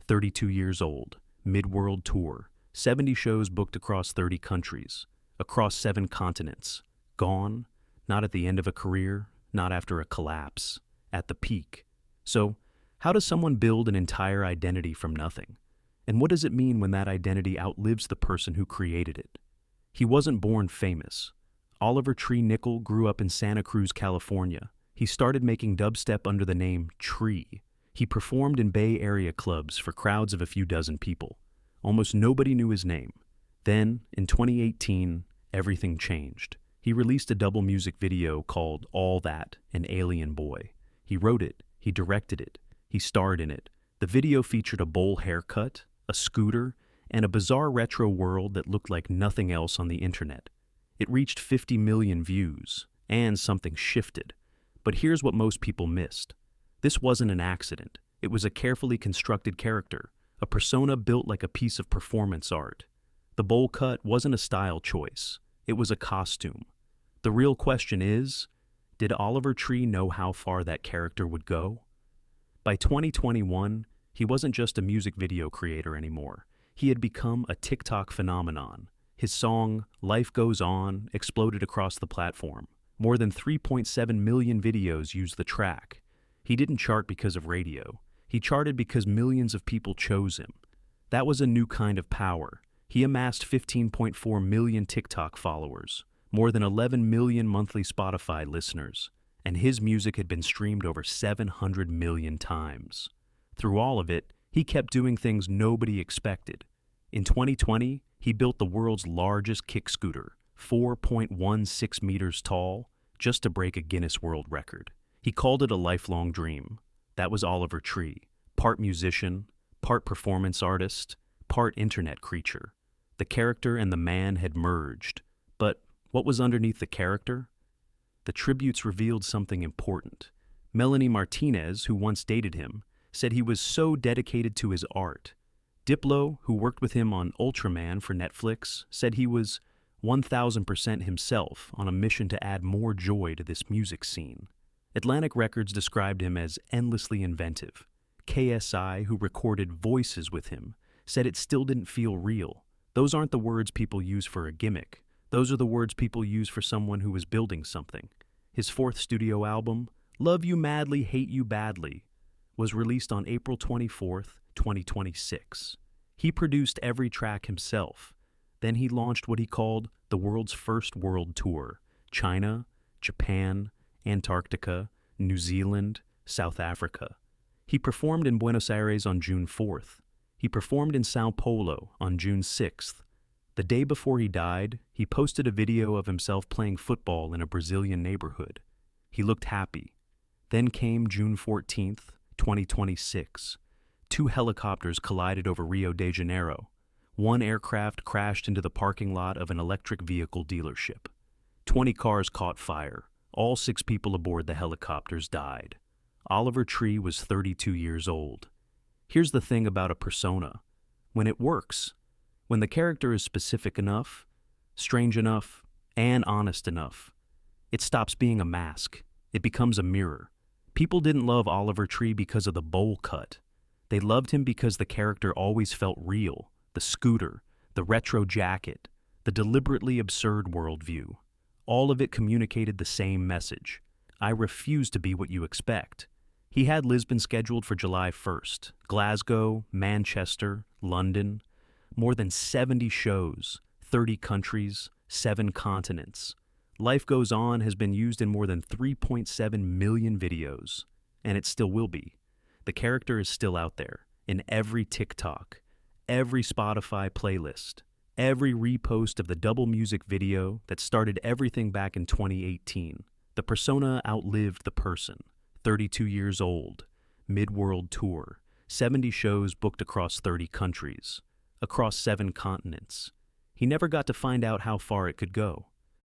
32 years old, mid-world tour, 70 shows booked across 30 countries, across 7 continents. Gone, not at the end of a career, not after a collapse, at the peak. So, how does someone build an entire identity from nothing? And what does it mean when that identity outlives the person who created it? He wasn't born famous. Oliver Tree Nickel grew up in Santa Cruz, California. He started making dubstep under the name Tree. He performed in Bay Area clubs for crowds of a few dozen people. Almost nobody knew his name. Then, in 2018, everything changed. He released a double music video called All That, an Alien Boy. He wrote it, he directed it, he starred in it. The video featured a bowl haircut, a scooter, and a bizarre retro world that looked like nothing else on the internet. It reached 50 million views, and something shifted. But here's what most people missed. This wasn't an accident. It was a carefully constructed character, a persona built like a piece of performance art. The bowl cut wasn't a style choice. It was a costume. The real question is, did Oliver Tree know how far that character would go? By 2021, he wasn't just a music video creator anymore. He had become a TikTok phenomenon. His song, Life Goes On, exploded across the platform. More than 3.7 million videos used the track. He didn't chart because of radio. He charted because millions of people chose him. That was a new kind of power. He amassed 15.4 million TikTok followers, more than 11 million monthly Spotify listeners, and his music had been streamed over 700 million times. Through all of it, he kept doing things nobody expected. In 2020, he built the world's largest kick scooter, 4.16 meters tall, just to break a Guinness World Record. He called it a lifelong dream. That was Oliver Tree, part musician, part performance artist, part internet creature. The character and the man had merged. But what was underneath the character? The tributes revealed something important. Melanie Martinez, who once dated him, said he was so dedicated to his art. Diplo, who worked with him on Ultraman for Netflix, said he was 1,000% himself on a mission to add more joy to this music scene. Atlantic Records described him as endlessly inventive. KSI, who recorded Voices with him, said it still didn't feel real. Those aren't the words people use for a gimmick. Those are the words people use for someone who was building something. His 4th studio album, Love You Madly, Hate You Badly, was released on April 24th, 2026. He produced every track himself. Then he launched what he called the world's first world tour: China, Japan, Antarctica, New Zealand, South Africa. He performed in Buenos Aires on June 4th. He performed in Sao Paulo on June 6th. The day before he died, he posted a video of himself playing football in a Brazilian neighborhood. He looked happy. Then came June 14th, 2026. 2 helicopters collided over Rio de Janeiro. 1 aircraft crashed into the parking lot of an electric vehicle dealership. 20 cars caught fire. All 6 people aboard the helicopters died. Oliver Tree was 32 years old. Here's the thing about a persona. When it works, when the character is specific enough, strange enough, and honest enough, it stops being a mask. It becomes a mirror. People didn't love Oliver Tree because of the bowl cut. They loved him because the character always felt real. The scooter, the retro jacket, the deliberately absurd worldview. All of it communicated the same message. I refuse to be what you expect. He had Lisbon scheduled for July 1st, Glasgow, Manchester, London. More than 70 shows, 30 countries, 7 continents. Life Goes On has been used in more than 3.7 million videos, and it still will be. The character is still out there, in every TikTok, every Spotify playlist, every repost of the double music video that started everything back in 2018. The persona outlived the person. 32 years old, mid-world tour, 70 shows booked across 30 countries, across 7 continents. He never got to find out how far it could go.